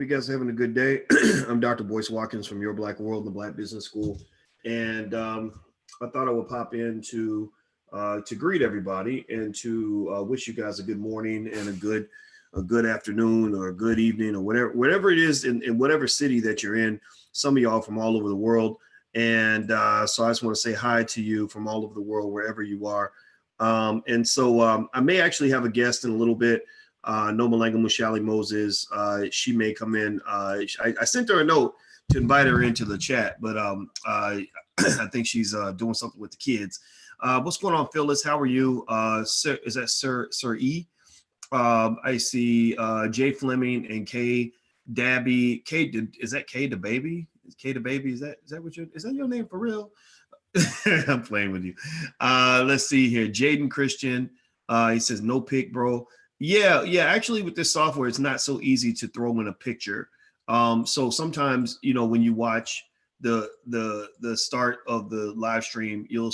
You guys are having a good day. I'm Dr. Boyce Watkins from Your Black World, the Black Business School, and I thought I would pop in to greet everybody and to wish you guys a good morning and a good afternoon or a good evening or whatever it is in whatever city that you're in. Some of y'all from all over the world, and so I just want to say hi to you from all over the world wherever you are. And so I may actually have a guest in a little bit. Noma Mushali Moses. She may come in. I sent her a note to invite her into the chat, but I think she's doing something with the kids. What's going on, Phyllis? How are you? Is that Sir E? I see Jay Fleming and Kay Dabby. Kay, is that Kay the baby? Is Kay the baby? Is that your name for real? I'm playing with you. Let's see here. Jaden Christian. He says no pic, bro. Yeah. Actually, with this software, it's not so easy to throw in a picture. So sometimes, when you watch the start of the live stream, you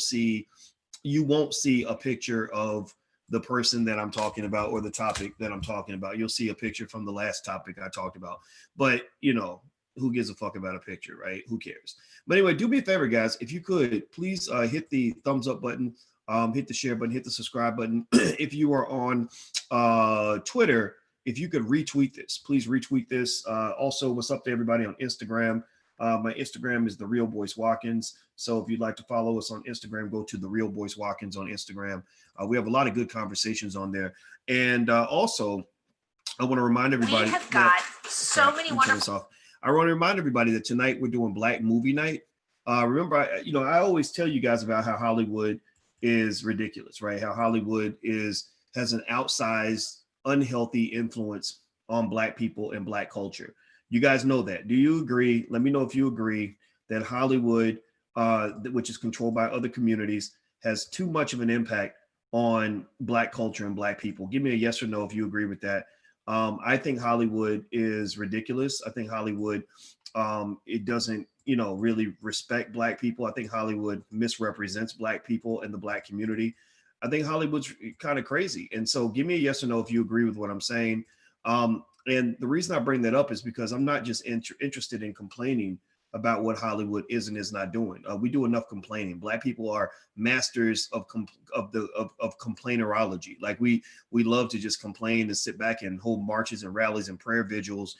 won't see a picture of the person that I'm talking about or the topic that I'm talking about. You'll see a picture from the last topic I talked about. But who gives a fuck about a picture, right? Who cares? But anyway, do me a favor, guys. If you could, please hit the thumbs up button. Hit the share button, hit the subscribe button. If you are on Twitter, if you could retweet this, please retweet this. Also, what's up to everybody on Instagram? My Instagram is The Real Boyce Watkins. So if you'd like to follow us on Instagram, go to The Real Boyce Watkins on Instagram. We have a lot of good conversations on there. And also, I want to remind everybody. We have got so many wonderful. I want to remind everybody that tonight we're doing Black Movie Night. Remember, I always tell you guys about how Hollywood is ridiculous, right? How Hollywood has an outsized, unhealthy influence on Black people and Black culture. You guys know that. Do you agree? Let me know if you agree that Hollywood, which is controlled by other communities, has too much of an impact on Black culture and Black people. Give me a yes or no if you agree with that. I think Hollywood is ridiculous. I think Hollywood, it doesn't, really respect Black people. I think Hollywood misrepresents Black people and the Black community. I think Hollywood's kind of crazy. And so give me a yes or no if you agree with what I'm saying. And the reason I bring that up is because I'm not just interested in complaining about what Hollywood is and is not doing. We do enough complaining. Black people are masters of complainerology. Like we love to just complain and sit back and hold marches and rallies and prayer vigils,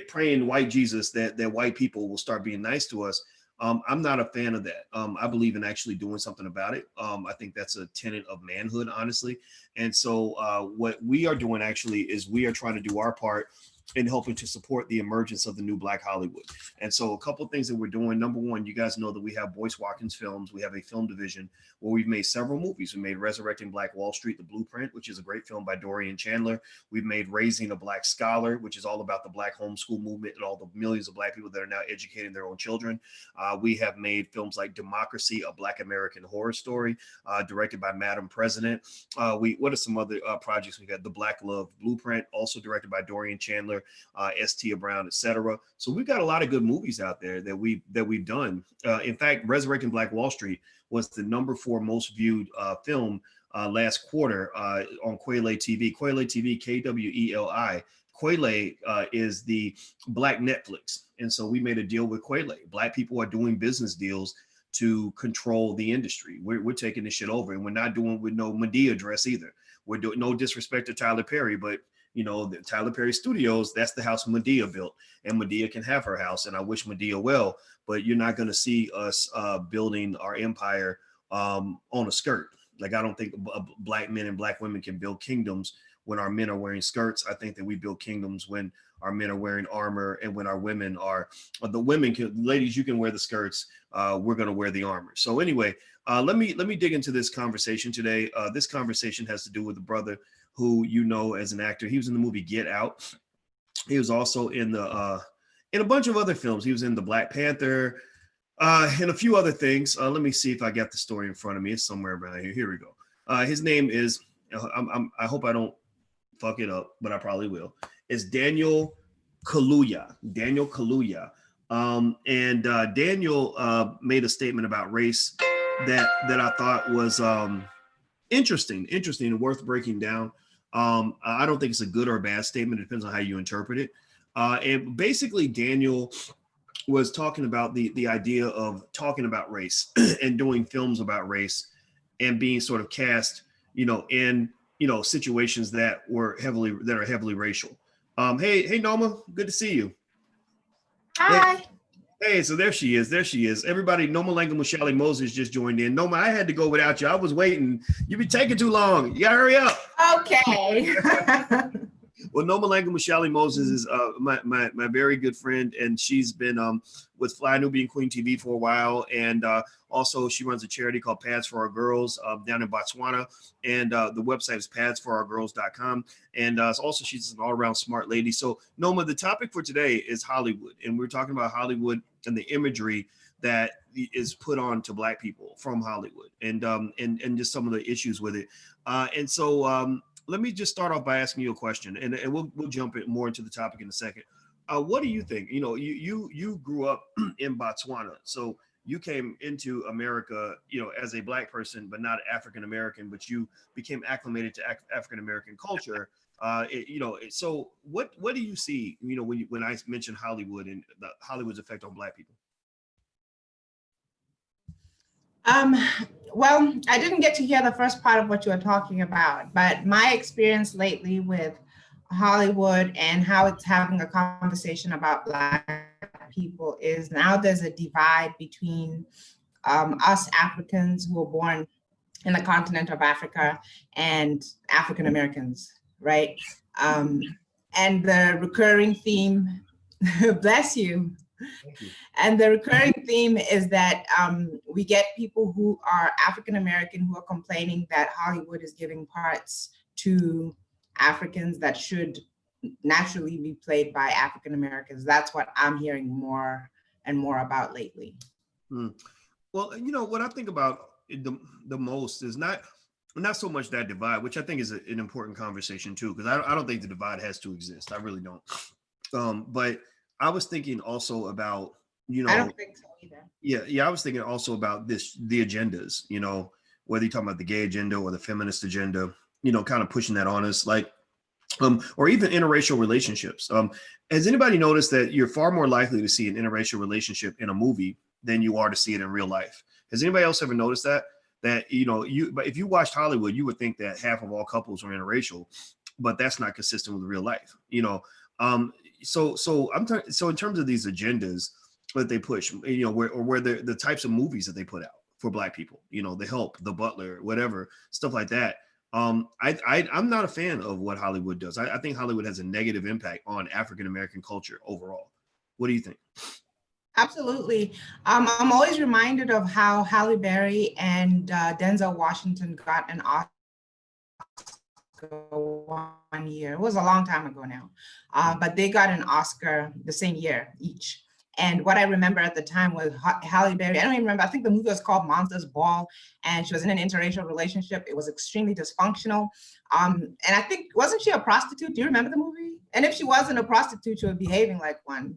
praying white Jesus that white people will start being nice to us. I'm not a fan of that. I believe in actually doing something about it. I think that's a tenet of manhood, honestly. And so what we are doing actually is we are trying to do our part in helping to support the emergence of the new Black Hollywood. And so a couple of things that we're doing. Number one, you guys know that we have Boyce Watkins Films. We have a film division where we've made several movies. We made Resurrecting Black Wall Street, The Blueprint, which is a great film by Dorian Chandler. We've made Raising a Black Scholar, which is all about the Black homeschool movement and all the millions of Black people that are now educating their own children. We have made films like Democracy, a Black American horror story, directed by Madam President. What are some other projects we got? The Black Love Blueprint, also directed by Dorian Chandler, S.T. Brown, etc. So we've got a lot of good movies out there that we've done. In fact, Resurrecting Black Wall Street was the number 4 most viewed film last quarter on Quayle TV. Quayle TV, Kweli. Quayle is the Black Netflix. And so we made a deal with Quayle. Black people are doing business deals to control the industry. We're taking this shit over, and we're not doing with no Madea dress either. We're doing no disrespect to Tyler Perry, but the Tyler Perry Studios, that's the house Madea built, and Madea can have her house, and I wish Madea well, but you're not going to see us building our empire on a skirt. Like, I don't think Black men and Black women can build kingdoms when our men are wearing skirts. I think that we build kingdoms when our men are wearing armor, and when our women are, ladies, you can wear the skirts. We're going to wear the armor. So anyway, let me dig into this conversation today. This conversation has to do with a brother who as an actor. He was in the movie Get Out. He was also in a bunch of other films. He was in the Black Panther and a few other things. Let me see if I got the story in front of me. It's somewhere around here. Here we go. His name is, I hope I don't fuck it up, but I probably will. It's Daniel Kaluuya. Daniel Kaluuya. And Daniel made a statement about race that I thought was interesting and worth breaking down. I don't think it's a good or a bad statement. It depends on how you interpret it. And basically Daniel was talking about the idea of talking about race and doing films about race and being sort of cast, in, situations that are heavily racial. Hey, Noma, good to see you. Hi. Hey, so there she is. There she is. Everybody, Noma Langham with Shally Moses just joined in. Noma, I had to go without you. I was waiting. You've been taking too long. You gotta hurry up. Okay. Well, Noma Langham with Shally Moses is my very good friend, and she's been with Fly Nubian Queen TV for a while, and also she runs a charity called Pads for Our Girls down in Botswana, and the website is padsforourgirls.com, and also she's an all-around smart lady. So, Noma, the topic for today is Hollywood, and we're talking about Hollywood and the imagery that is put on to Black people from Hollywood, and just some of the issues with it, and so. Let me just start off by asking you a question, and we'll jump more into the topic in a second. What do you think? You grew up in Botswana, so you came into America, as a Black person, but not African American, but you became acclimated to African American culture. So what do you see? When I mention Hollywood and Hollywood's effect on Black people. Well, I didn't get to hear the first part of what you were talking about, but my experience lately with Hollywood and how it's having a conversation about Black people is now there's a divide between us Africans who were born in the continent of Africa and African Americans, right? And the recurring theme, bless you. And the recurring theme is that we get people who are African American who are complaining that Hollywood is giving parts to Africans that should naturally be played by African Americans. That's what I'm hearing more and more about lately. Well, what I think about the most is not so much that divide, which I think is an important conversation too, because I don't think the divide has to exist. I really don't. But I was thinking also about, I don't think so either. Yeah. I was thinking also about the agendas, whether you're talking about the gay agenda or the feminist agenda, kind of pushing that on us, like, or even interracial relationships. Has anybody noticed that you're far more likely to see an interracial relationship in a movie than you are to see it in real life? Has anybody else ever noticed that? But if you watched Hollywood, you would think that half of all couples are interracial, but that's not consistent with real life, So in terms of these agendas that they push, where the types of movies that they put out for Black people, The Help, The Butler, whatever, stuff like that. I'm not a fan of what Hollywood does. I think Hollywood has a negative impact on African American culture overall. What do you think? Absolutely. I'm always reminded of how Halle Berry and Denzel Washington got an Oscar one year. It was a long time ago now, but they got an Oscar the same year each. And what I remember at the time was Halle Berry, I don't even remember, I think the movie was called Monsters Ball, and she was in an interracial relationship. It was extremely dysfunctional. And I think, wasn't she a prostitute? Do you remember the movie? And if she wasn't a prostitute, she was behaving like one.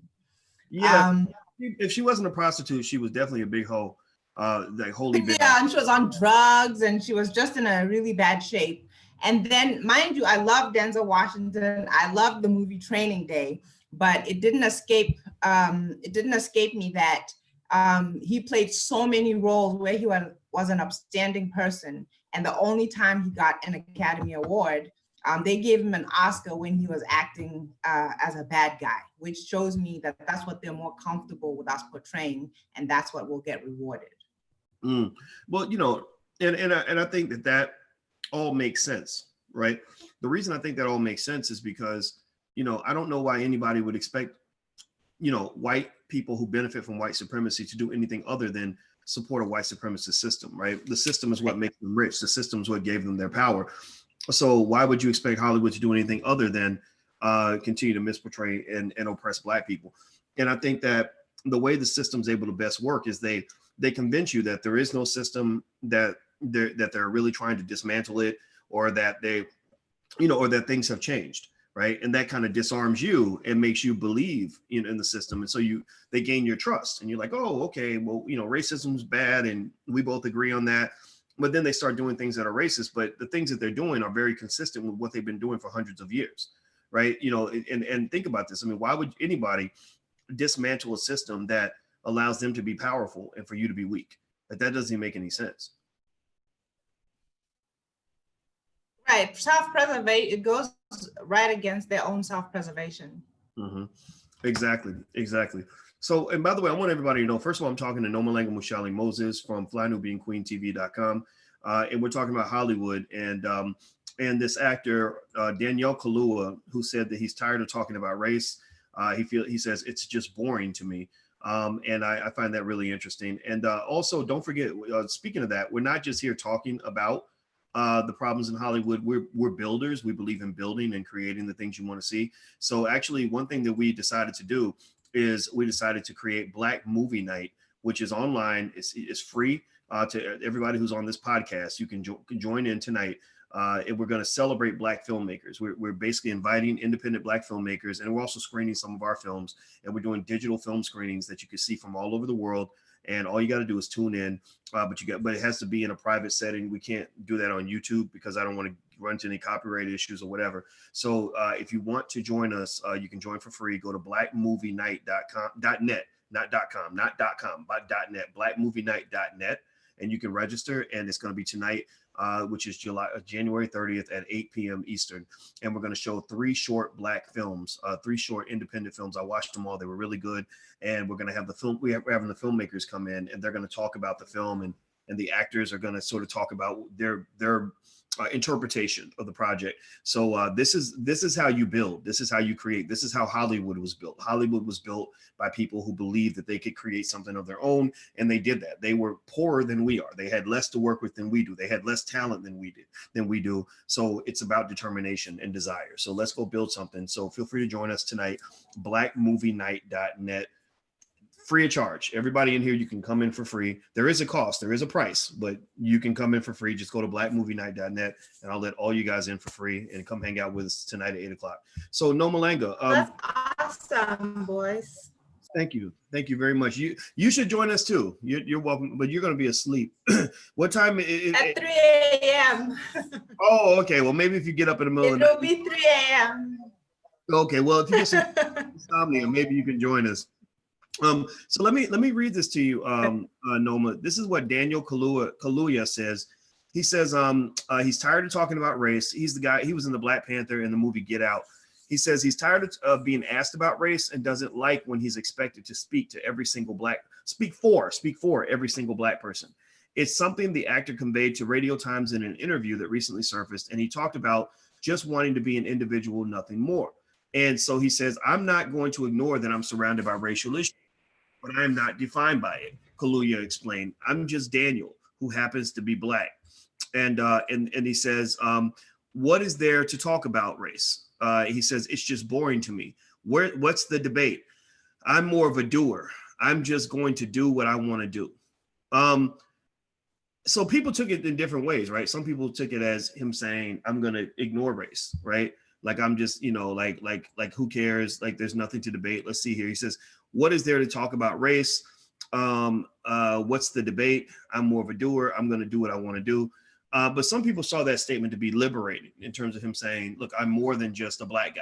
Yeah, if she wasn't a prostitute, she was definitely a big hoe, like holy big. Yeah, and she was on drugs, and she was just in a really bad shape. And then, mind you, I love Denzel Washington. I love the movie Training Day, but it didn't escape me that he played so many roles where he was an upstanding person, and the only time he got an Academy Award, they gave him an Oscar when he was acting as a bad guy, which shows me that that's what they're more comfortable with us portraying, and that's what will get rewarded. Well, and I think that all makes sense, right? The reason I think that all makes sense is because, I don't know why anybody would expect, white people who benefit from white supremacy to do anything other than support a white supremacist system, right? The system is what makes them rich. The system is what gave them their power. So why would you expect Hollywood to do anything other than continue to misportray and oppress Black people? And I think that the way the system's able to best work is they convince you that there is no system, that they're really trying to dismantle it, or that or that things have changed, right? And that kind of disarms you and makes you believe in the system. And so they gain your trust, and you're like, oh, okay, well, racism's bad, and we both agree on that. But then they start doing things that are racist, but the things that they're doing are very consistent with what they've been doing for hundreds of years. right? You know, and think about this. I mean, why would anybody dismantle a system that allows them to be powerful and for you to be weak? Like, that doesn't even make any sense. Right. Self-preservation, it goes right against their own self-preservation. Mm-hmm. Exactly. So, and by the way, I want everybody to know, first of all, I'm talking to Noma Mushali Moses from FlyNubianQueenTV.com. And we're talking about Hollywood and this actor, Danielle Kaluuya, who said that he's tired of talking about race. He says it's just boring to me. And I find that really interesting. And also, don't forget, speaking of that, we're not just here talking about the problems in Hollywood. We're builders. We believe in building and creating the things you want to see. So actually, one thing that we decided to do is we decided to create Black Movie Night, which is online. It's free to everybody who's on this podcast. You can join in tonight. And we're going to celebrate Black filmmakers. We're basically inviting independent Black filmmakers, and we're also screening some of our films. And we're doing digital film screenings that you can see from all over the world. And all you got to do is tune in, but it has to be in a private setting. We can't do that on YouTube because I don't want to run into any copyright issues or whatever. So if you want to join us, you can join for free. Go to blackmovienight.net, not .com, but .net, blackmovienight.net, and you can register. And it's going to be tonight, which is January 30th at 8 p.m. Eastern. And we're going to show 3 short Black films, 3 short independent films. I watched them all. They were really good. And we're going to have we're having the filmmakers come in, and they're going to talk about the film, and the actors are going to sort of talk about their interpretation of the project. So this is how you build. This is how you create. This is how Hollywood was built. Hollywood was built by people who believed that they could create something of their own, and they did that. They were poorer than we are. They had less to work with than we do. They had less talent than we do. So it's about determination and desire. So let's go build something. So feel free to join us tonight. blackmovienight.net. Free of charge. Everybody in here, you can come in for free. There is a cost, there is a price, but you can come in for free. Just go to blackmovienight.net, and I'll let all you guys in for free and come hang out with us tonight at 8 o'clock. So Noma Langa. That's awesome, Boyce. Thank you very much. You should join us too. You're welcome, but you're going to be asleep. What time? At 3 a.m. Oh, okay. Well, maybe if you get up in the middle of the night. It'll be 3 a.m. Okay. Well, if you get some insomnia, maybe you can join us. So let me read this to you, Noma. This is what Daniel Kaluuya says. He says he's tired of talking about race. He's the guy. He was in the Black Panther in the movie Get Out. He says he's tired of being asked about race and doesn't like when he's expected to speak for every single Black person. It's something the actor conveyed to Radio Times in an interview that recently surfaced, and he talked about just wanting to be an individual, nothing more. And so he says, I'm not going to ignore that I'm surrounded by racial issues, but I'm not defined by it. Kaluuya explained, I'm just Daniel, who happens to be Black. And he says, what is there to talk about race? He says, it's just boring to me. What's the debate? I'm more of a doer. I'm just going to do what I want to do. So people took it in different ways, right? Some people took it as him saying, I'm going to ignore race, right? Like, I'm just, like who cares? Like, there's nothing to debate. Let's see here. He says, what is there to talk about race? What's the debate? I'm more of a doer. I'm going to do what I want to do. But some people saw that statement to be liberating in terms of him saying, look, I'm more than just a Black guy.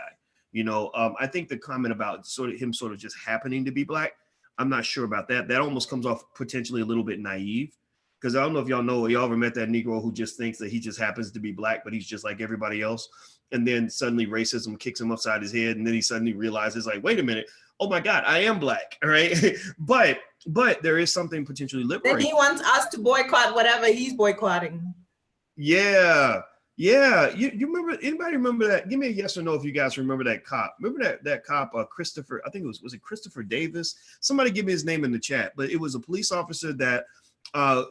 I think the comment about him just happening to be Black, I'm not sure about that. That almost comes off potentially a little bit naive, because I don't know if y'all ever met that Negro who just thinks that he just happens to be Black, but he's just like everybody else. And then suddenly racism kicks him upside his head. And then he suddenly realizes, like, wait a minute, oh my God, I am Black, right? but there is something potentially liberating. Then he wants us to boycott whatever he's boycotting. Yeah. You remember, anybody remember that? Give me a yes or no if you guys remember that cop. Remember that cop, Christopher, I think was it Christopher Davis? Somebody give me his name in the chat. But it was a police officer that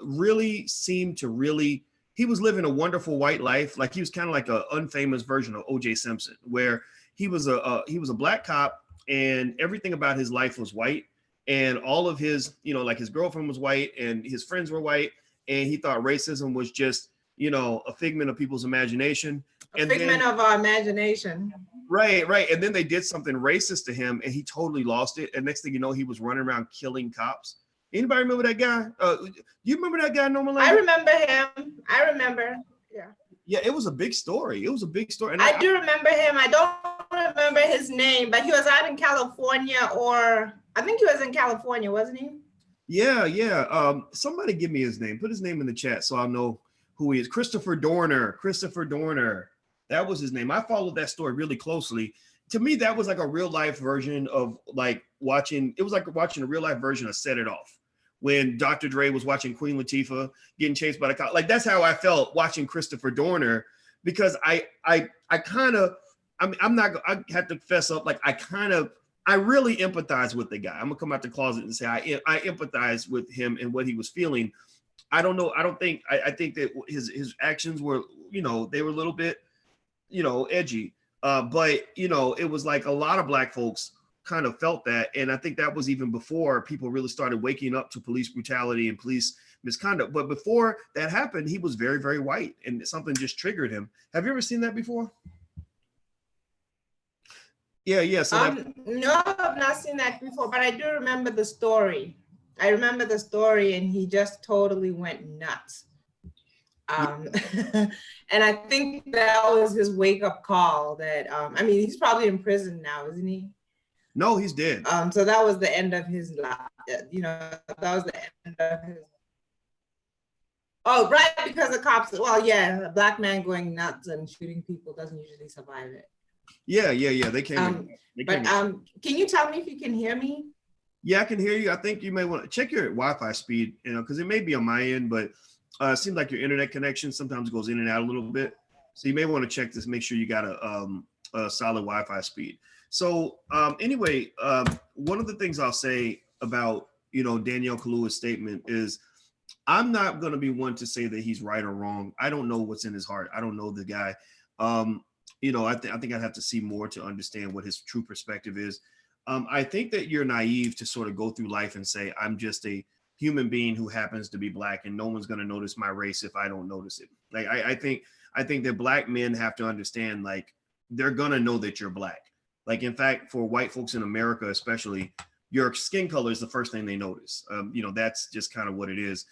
really seemed to he was living a wonderful white life. Like, he was kind of like an unfamous version of O.J. Simpson, where he was a Black cop, and everything about his life was white, and all of his, like his girlfriend was white, and his friends were white, and he thought racism was just, a figment of people's imagination. A figment of our imagination. Right. And then they did something racist to him, and he totally lost it. And next thing you know, he was running around killing cops. Anybody remember that guy? You remember that guy, Noma? I remember him. I remember. Yeah. Yeah, it was a big story. It was a big story. And I do remember him. I don't remember his name, but he was out in California, or I think he was in California, wasn't he? Yeah, yeah. Somebody give me his name. Put his name in the chat so I'll know who he is. Christopher Dorner. Christopher Dorner. That was his name. I followed that story really closely. To me, that was like a real life version of like watching. It was like watching a real life version of Set It Off, when Dr. Dre was watching Queen Latifah getting chased by the cop. Like that's how I felt watching Christopher Dorner, because I kind of, I'm not, I have to fess up. Like I really empathize with the guy. I'm gonna come out the closet and say I empathize with him and what he was feeling. I don't know. I think that his actions were, they were a little bit, edgy. But it was like a lot of Black folks kind of felt that. And I think that was even before people really started waking up to police brutality and police misconduct. But before that happened, he was very, very white, and something just triggered him. Have you ever seen that before? Yeah. So no, I've not seen that before, but I do remember the story. I remember the story, and he just totally went nuts. And I think that was his wake-up call. That I mean, he's probably in prison now, isn't he? No, he's dead. So that was the end of his life. That was the end of his. Oh, right, because the cops. Well, yeah, a Black man going nuts and shooting people doesn't usually survive it. Yeah. They came. Can you tell me if you can hear me? Yeah, I can hear you. I think you may want to check your Wi-Fi speed, because it may be on my end, but it seems like your internet connection sometimes goes in and out a little bit. So you may want to check this, make sure you got a solid Wi-Fi speed. So anyway, one of the things I'll say about, Daniel Kaluuya's statement is, I'm not going to be one to say that he's right or wrong. I don't know what's in his heart. I don't know the guy. I think I'd have to see more to understand what his true perspective is. I think that you're naive to sort of go through life and say, I'm just a human being who happens to be Black, and no one's going to notice my race if I don't notice it. Like, I think that Black men have to understand, like, they're going to know that you're Black. Like, in fact, for white folks in America, especially, your skin color is the first thing they notice. That's just kind of what it is.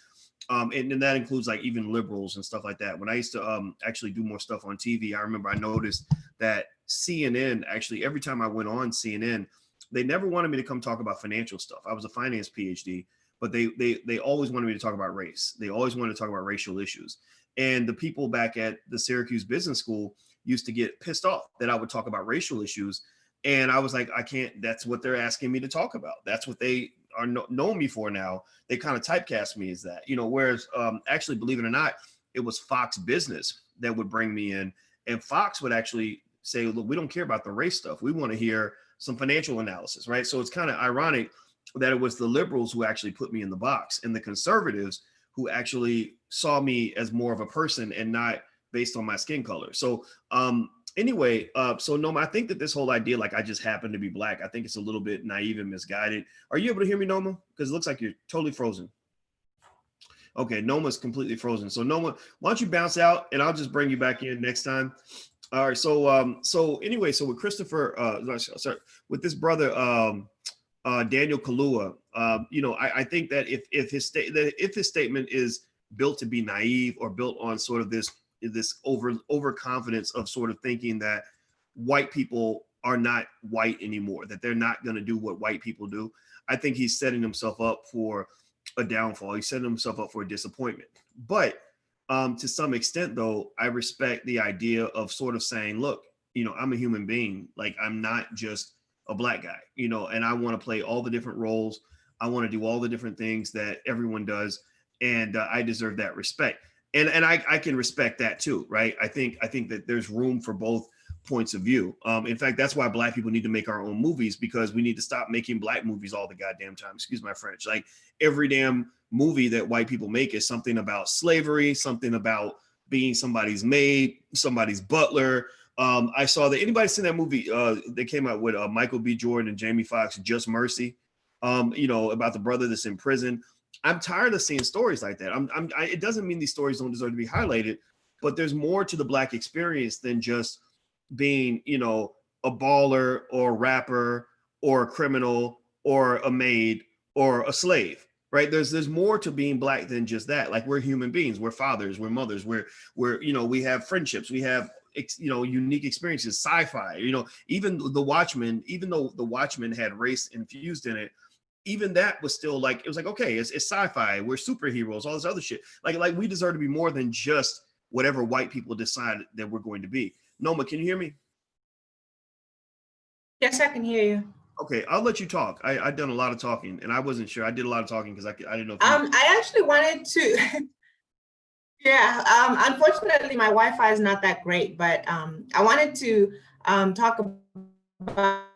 And that includes like even liberals and stuff like that. When I used to actually do more stuff on TV, I remember I noticed that CNN, actually, every time I went on CNN, they never wanted me to come talk about financial stuff. I was a finance PhD, but they always wanted me to talk about race. They always wanted to talk about racial issues. And the people back at the Syracuse Business School used to get pissed off that I would talk about racial issues. And I was like, I can't, that's what they're asking me to talk about. That's what they are know me for now. They kind of typecast me as that, whereas actually, believe it or not, it was Fox Business that would bring me in. And Fox would actually say, look, we don't care about the race stuff. We want to hear some financial analysis, right? So it's kind of ironic that it was the liberals who actually put me in the box, and the conservatives who actually saw me as more of a person and not based on my skin color. So anyway, so Noma, I think that this whole idea, like I just happen to be Black, I think it's a little bit naive and misguided. Are you able to hear me, Noma? Because it looks like you're totally frozen. Okay, Noma's completely frozen. So Noma, why don't you bounce out and I'll just bring you back in next time. All right. So anyway, so with Christopher, with this brother, Daniel Kaluuya, I think that if his statement is built to be naive or built on sort of this overconfidence of sort of thinking that white people are not white anymore, that they're not going to do what white people do, I think he's setting himself up for a downfall. He's setting himself up for a disappointment. But to some extent, though, I respect the idea of sort of saying, look, I'm a human being. Like, I'm not just a Black guy, and I want to play all the different roles. I want to do all the different things that everyone does. And I deserve that respect. And I can respect that too, right? I think that there's room for both points of view. In fact, that's why Black people need to make our own movies, because we need to stop making Black movies all the goddamn time. Excuse my French. Like, every damn movie that white people make is something about slavery, something about being somebody's maid, somebody's butler. I saw that, anybody seen that movie that came out with Michael B. Jordan and Jamie Foxx, Just Mercy, about the brother that's in prison. I'm tired of seeing stories like that. It doesn't mean these stories don't deserve to be highlighted, but there's more to the Black experience than just being, a baller or a rapper or a criminal or a maid or a slave. right? There's more to being Black than just that. Like, we're human beings, we're fathers, we're mothers, we're you know, we have friendships, we have unique experiences, sci-fi, even The Watchmen, even though The Watchmen had race infused in it, even that was still like, it was like, okay, it's sci-fi, we're superheroes, all this other shit. Like we deserve to be more than just whatever white people decide that we're going to be. Noma, can you hear me? Yes, I can hear you. Okay, I'll let you talk. I've done a lot of talking, and I wasn't sure. I did a lot of talking because I didn't know. I actually wanted to. Yeah. Unfortunately, my Wi-Fi is not that great, but I wanted to talk about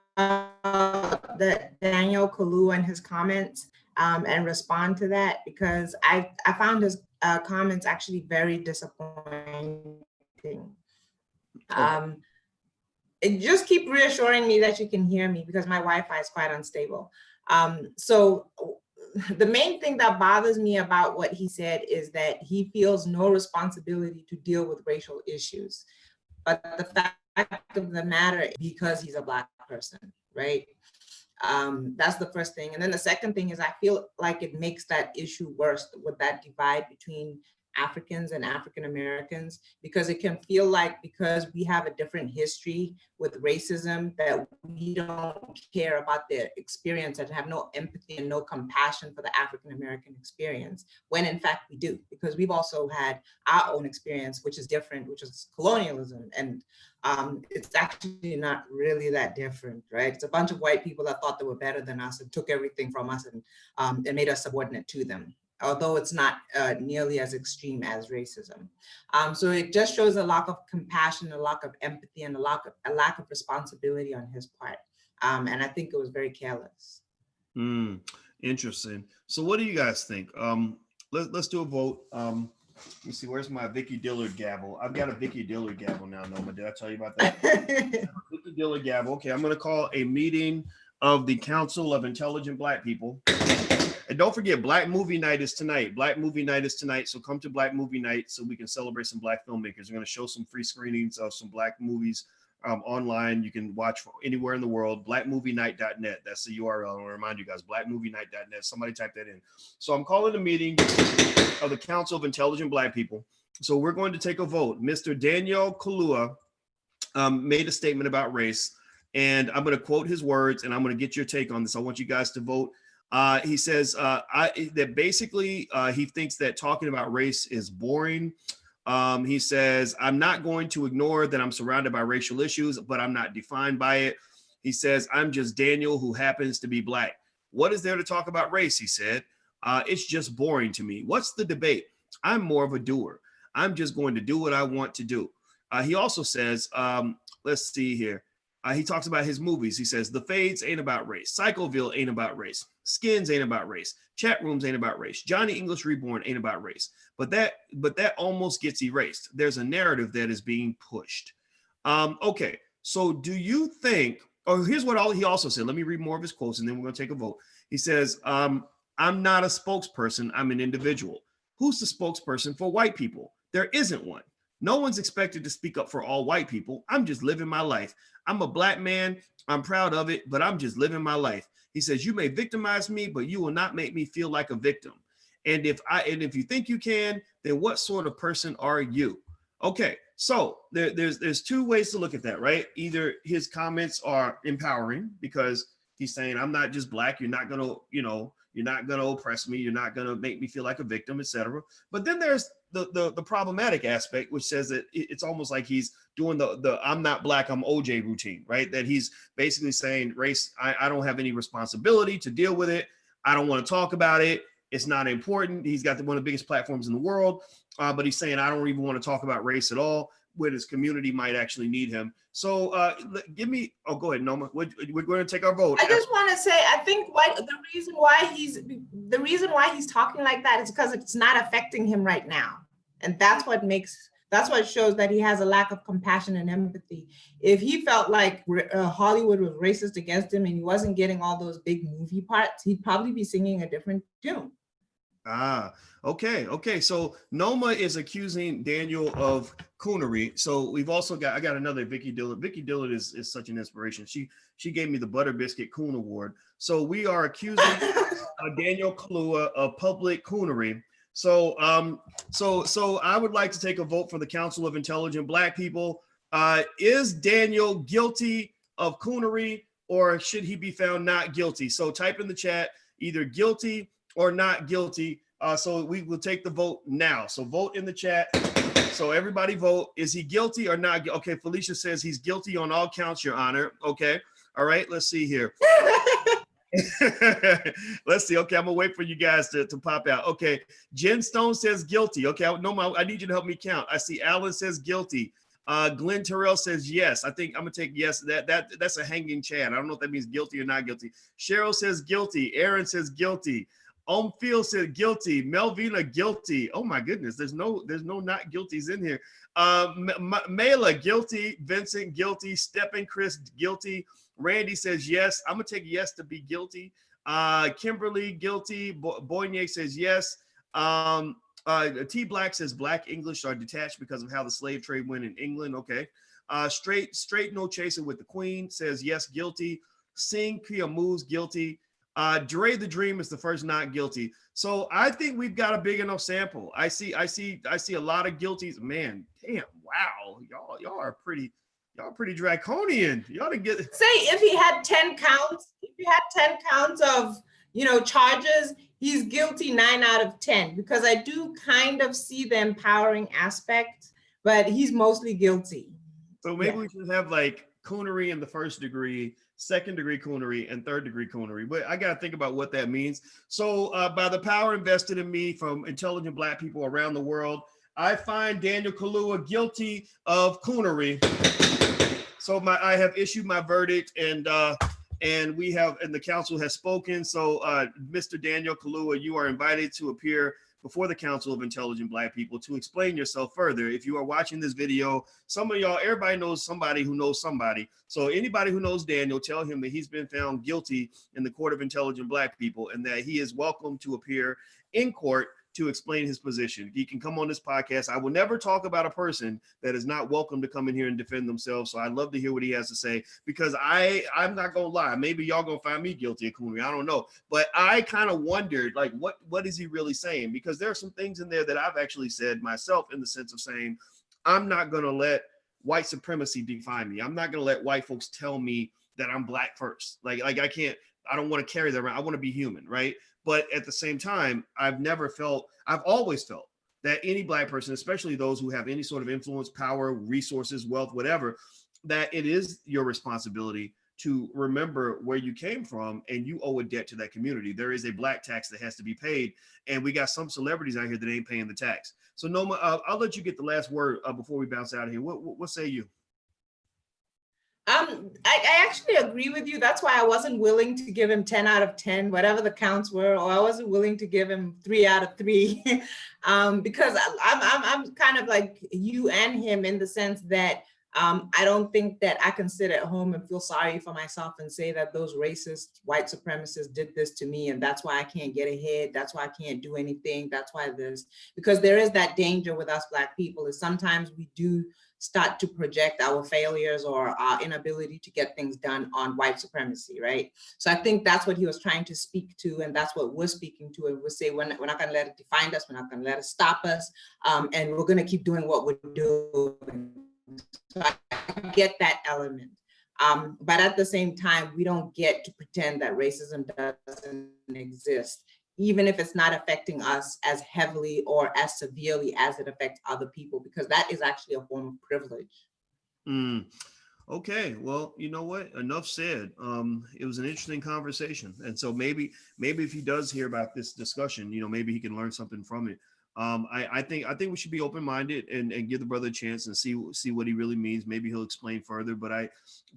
the Daniel Kaluuya and his comments and respond to that, because I found his comments actually very disappointing. Okay. Just keep reassuring me that you can hear me, because my Wi-Fi is quite unstable. So the main thing that bothers me about what he said is that he feels no responsibility to deal with racial issues. But the fact of the matter is, because he's a Black person, right? That's the first thing. And then the second thing is, I feel like it makes that issue worse with that divide between Africans and African Americans, because it can feel like, because we have a different history with racism, that we don't care about their experience and have no empathy and no compassion for the African American experience, when in fact we do, because we've also had our own experience, which is different, which is colonialism. And it's actually not really that different, right? It's a bunch of white people that thought they were better than us and took everything from us and made us subordinate to them, although it's not nearly as extreme as racism. So it just shows a lack of compassion, a lack of empathy, and a lack of responsibility on his part. And I think it was very careless. Interesting. So what do you guys think? Let's do a vote. Let me see, where's my Vicky Dillard gavel? I've got a Vicky Dillard gavel now, Noma. Did I tell you about that? Vicky Dillard gavel. Okay, I'm going to call a meeting of the Council of Intelligent Black People. And don't forget, Black Movie Night is tonight. Black Movie Night is tonight. So come to Black Movie Night so we can celebrate some Black filmmakers. We're going to show some free screenings of some Black movies online. You can watch from anywhere in the world. Blackmovienight.net. That's the URL. I want to remind you guys, blackmovienight.net. Somebody type that in. So I'm calling a meeting of the Council of Intelligent Black People. So we're going to take a vote. Mr. Daniel Kaluuya made a statement about race, and I'm going to quote his words, and I'm going to get your take on this. I want you guys to vote. He says that basically he thinks that talking about race is boring. He says, I'm not going to ignore that I'm surrounded by racial issues, but I'm not defined by it. He says, I'm just Daniel who happens to be Black. What is there to talk about race? He said, it's just boring to me. What's the debate? I'm more of a doer. I'm just going to do what I want to do. He also says, let's see here. He talks about his movies. He says, The Fades ain't about race. Psychoville ain't about race. Skins ain't about race. Chat Rooms ain't about race. Johnny English Reborn ain't about race. But that almost gets erased. There's a narrative that is being pushed. Okay, so do you think, here's what he also said. Let me read more of his quotes and then we're going to take a vote. He says, I'm not a spokesperson. I'm an individual. Who's the spokesperson for white people? There isn't one. No one's expected to speak up for all white people. I'm just living my life. I'm a Black man. I'm proud of it, but I'm just living my life. He says, you may victimize me, but you will not make me feel like a victim. And if you think you can, then what sort of person are you? Okay, so there's two ways to look at that, right? Either his comments are empowering because he's saying, I'm not just Black. You're not gonna, you're not gonna oppress me. You're not gonna make me feel like a victim, etc. But then there's the problematic aspect, which says that it's almost like he's doing the I'm not Black, I'm OJ routine, right? That he's basically saying race, I don't have any responsibility to deal with it. I don't want to talk about it. It's not important. He's got one of the biggest platforms in the world, but he's saying, I don't even want to talk about race at all, when his community might actually need him. So go ahead, Noma. We're going to take our vote. I just want to say, I think the reason why he's talking like that is because it's not affecting him right now. And that's what shows that he has a lack of compassion and empathy. If he felt like Hollywood was racist against him and he wasn't getting all those big movie parts, he'd probably be singing a different tune. Okay. So Noma is accusing Daniel of coonery. So we've also I got another Vicky Dillard. Vicky Dillard is such an inspiration. She gave me the Butter Biscuit Coon Award. So we are accusing Daniel Kaluuya of public coonery. So, so I would like to take a vote for the Council of Intelligent Black People. Is Daniel guilty of coonery, or should he be found not guilty? So type in the chat either guilty or not guilty. So we will take the vote now. So vote in the chat. So everybody vote. Is he guilty or not? Okay, Felicia says he's guilty on all counts, Your Honor. Okay. All right, let's see here. Let's see. Okay, I'm gonna wait for you guys to pop out. Okay, Jen Stone says guilty. Okay, Noma, I need you to help me count. I see Alan says guilty. Glenn Terrell says yes. I think I'm gonna take yes. That's a hanging chat. I don't know if that means guilty or not guilty. Cheryl says guilty. Aaron says guilty. Field said guilty. Melvina guilty. Oh my goodness, there's no not guilties in here. Mela guilty. Vincent guilty. Steppen Chris guilty. Randy says yes. I'm gonna take yes to be guilty. Kimberly guilty. Boyne says yes. T Black says Black English are detached because of how the slave trade went in England. Okay. Straight no chasing with the Queen says yes, guilty. Sing Pia Moves guilty. Dre the Dream is the first not guilty. So I think we've got a big enough sample. I see a lot of guilties. Man, damn, wow, y'all are pretty draconian. You ought to get. Say if he had 10 counts of, charges, he's guilty 9 out of 10, because I do kind of see the empowering aspect, but he's mostly guilty. So maybe we should have like coonery in the first degree, second degree coonery, and third degree coonery. But I got to think about what that means. So by the power invested in me from intelligent Black people around the world, I find Daniel Kaluuya guilty of coonery. So I have issued my verdict, and the council has spoken. So Mr. Daniel Kaluuya, you are invited to appear before the Council of Intelligent Black People to explain yourself further. If you are watching this video, some of y'all, everybody knows somebody who knows somebody. So anybody who knows Daniel, tell him that he's been found guilty in the Court of Intelligent Black People, and that he is welcome to appear in court to explain his position. He can come on this podcast. I will never talk about a person that is not welcome to come in here and defend themselves. So I'd love to hear what he has to say, because I'm not gonna lie. Maybe y'all gonna find me guilty of coonery. I don't know. But I kind of wondered, like, what is he really saying? Because there are some things in there that I've actually said myself, in the sense of saying, I'm not gonna let white supremacy define me. I'm not gonna let white folks tell me that I'm Black first. Like I don't want to carry that around. I want to be human, right? But at the same time, I've always felt that any Black person, especially those who have any sort of influence, power, resources, wealth, whatever, that it is your responsibility to remember where you came from, and you owe a debt to that community. There is a Black tax that has to be paid, and we got some celebrities out here that ain't paying the tax. So Noma, I'll let you get the last word before we bounce out of here. What say you? I actually agree with you. That's why I wasn't willing to give him 10 out of 10, whatever the counts were, or I wasn't willing to give him 3 out of 3, because I'm kind of like you and him, in the sense that I don't think that I can sit at home and feel sorry for myself and say that those racist white supremacists did this to me, and that's why I can't get ahead. That's why I can't do anything. That's why this, because there is that danger with us Black people, is sometimes we do start to project our failures or our inability to get things done on white supremacy, right? So I think that's what he was trying to speak to, and that's what we're speaking to. And we'll say we're not going to let it define us, we're not going to let it stop us, and we're going to keep doing what we're doing. So I get that element. But at the same time, we don't get to pretend that racism doesn't exist, even if it's not affecting us as heavily or as severely as it affects other people, because that is actually a form of privilege. Okay, well, you know what? Enough said. It was an interesting conversation, and so maybe if he does hear about this discussion, maybe he can learn something from it. I think we should be open-minded and give the brother a chance and see what he really means. Maybe he'll explain further. But I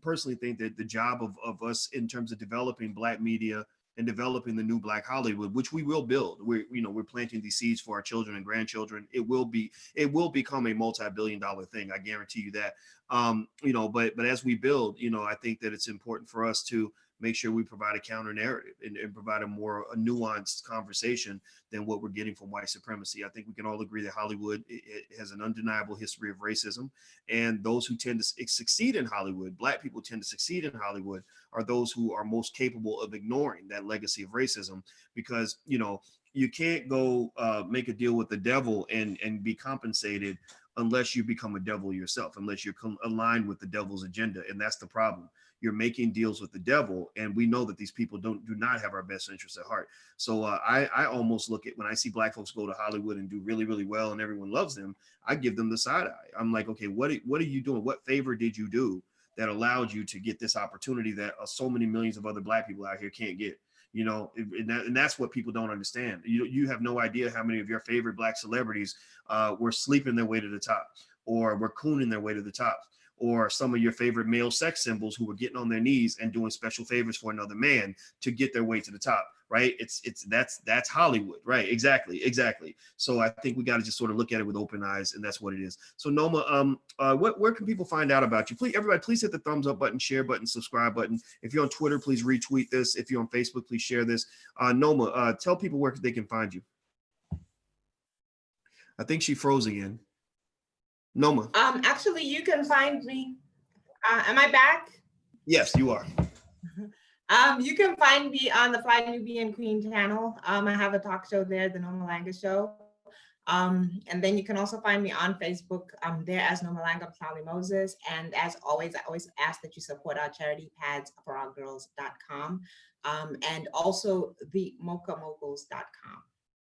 personally think that the job of us in terms of developing Black media and developing the new Black Hollywood, which we will build. We're planting these seeds for our children and grandchildren. It will become a multi-billion-dollar thing. I guarantee you that. But as we build, I think that it's important for us to make sure we provide a counter narrative and provide a nuanced conversation than what we're getting from white supremacy. I think we can all agree that Hollywood it has an undeniable history of racism, and those who tend to succeed in Hollywood, Black people tend to succeed in Hollywood, are those who are most capable of ignoring that legacy of racism, because you can't go make a deal with the devil and be compensated unless you become a devil yourself, unless you're aligned with the devil's agenda. And that's the problem. You're making deals with the devil, and we know that these people do not have our best interests at heart. So I almost look at, when I see Black folks go to Hollywood and do really, really well and everyone loves them, I give them the side eye. I'm like, okay, what are you doing? What favor did you do that allowed you to get this opportunity that so many millions of other Black people out here can't get? And that's what people don't understand. You have no idea how many of your favorite Black celebrities were sleeping their way to the top, or were cooning their way to the top, or some of your favorite male sex symbols who were getting on their knees and doing special favors for another man to get their way to the top, right? That's Hollywood, right? Exactly. So I think we got to just sort of look at it with open eyes, and that's what it is. So Noma, where can people find out about you? Please, everybody, please hit the thumbs up button, share button, subscribe button. If you're on Twitter, please retweet this. If you're on Facebook, please share this. Noma, tell people where they can find you. I think she froze again. Noma. Actually, you can find me. Am I back? Yes, you are. You can find me on the Fly Nubian Queen channel. I have a talk show there, the Noma Langa Show. And then you can also find me on Facebook. I'm there as Noma Langa Sally Moses. And as always, I always ask that you support our charity, padsforourgirls.com, and also the mochamoguls.com.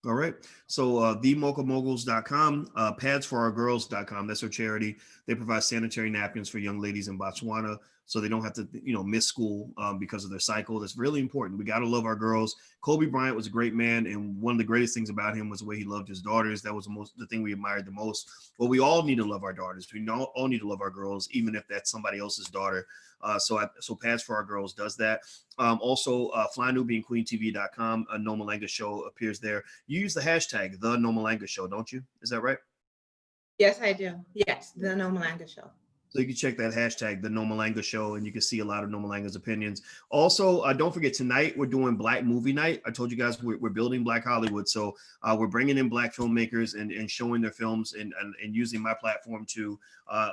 All right. So themochamoguls.com, padsforourgirls.com. That's our charity. They provide sanitary napkins for young ladies in Botswana, so they don't have to, miss school because of their cycle. That's really important. We got to love our girls. Kobe Bryant was a great man, and one of the greatest things about him was the way he loved his daughters. That was the thing we admired the most. Well, we all need to love our daughters. We all need to love our girls, even if that's somebody else's daughter. So Pads for Our Girls does that. Also, FlyNubianQueenTV.com, a Noma Langa Show appears there. You use the hashtag, the Noma Langa Show, don't you? Is that right? Yes, I do. Yes, the Noma Langa Show. So you can check that hashtag, the Noma Langa Show, and you can see a lot of Noma Langa's opinions. Also, don't forget, tonight we're doing Black Movie Night. I told you guys we're building Black Hollywood. So we're bringing in Black filmmakers and showing their films and using my platform to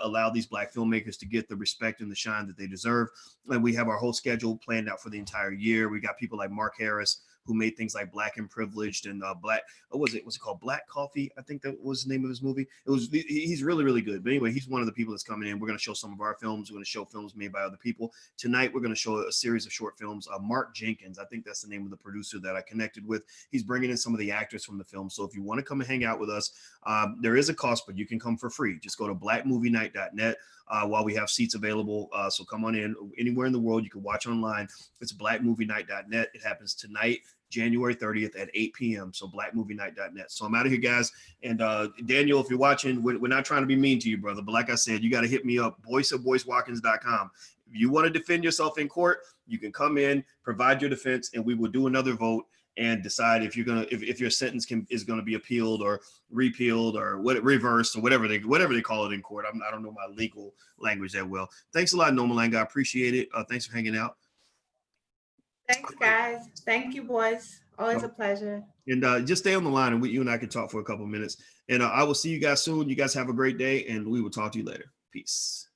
allow these Black filmmakers to get the respect and the shine that they deserve. And we have our whole schedule planned out for the entire year. We got people like Mark Harris, who made things like Black and Privileged and Black, what's it called? Black Coffee, I think that was the name of his movie. He's really, really good. But anyway, he's one of the people that's coming in. We're going to show some of our films. We're going to show films made by other people. Tonight, we're going to show a series of short films. Mark Jenkins, I think that's the name of the producer that I connected with. He's bringing in some of the actors from the film. So if you want to come and hang out with us, there is a cost, but you can come for free. Just go to blackmovienight.net. While we have seats available. So come on in anywhere in the world. You can watch online. It's blackmovienight.net. It happens tonight, January 30th at 8 p.m. So blackmovienight.net. So I'm out of here, guys. And Daniel, if you're watching, we're not trying to be mean to you, brother. But like I said, you got to hit me up, Boyce at BoyceWatkins.com. If you want to defend yourself in court, you can come in, provide your defense, and we will do another vote and decide if your sentence is gonna be appealed or repealed or reversed or whatever they call it in court. I don't know my legal language that well. Thanks a lot, Noma Langa. I appreciate it. Thanks for hanging out. Thanks, guys. Thank you, boys. Always a pleasure. And just stay on the line, and you and I can talk for a couple of minutes. And I will see you guys soon. You guys have a great day, and we will talk to you later. Peace.